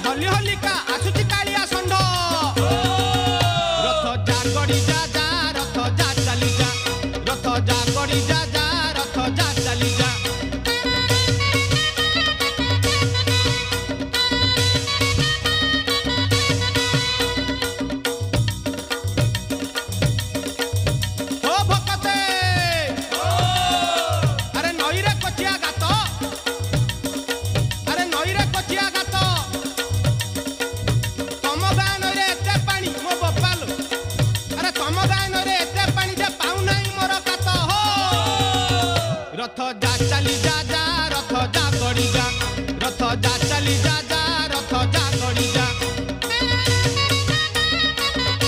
हली हलिका आसुची कालिया षंढ रथ जा गड़ी जा जा रथ जा चली जा रथ जा गड़ी जा जा रथ जा चली जा रथ जा चली जा जा रथ जा गड़ी जा रथ जा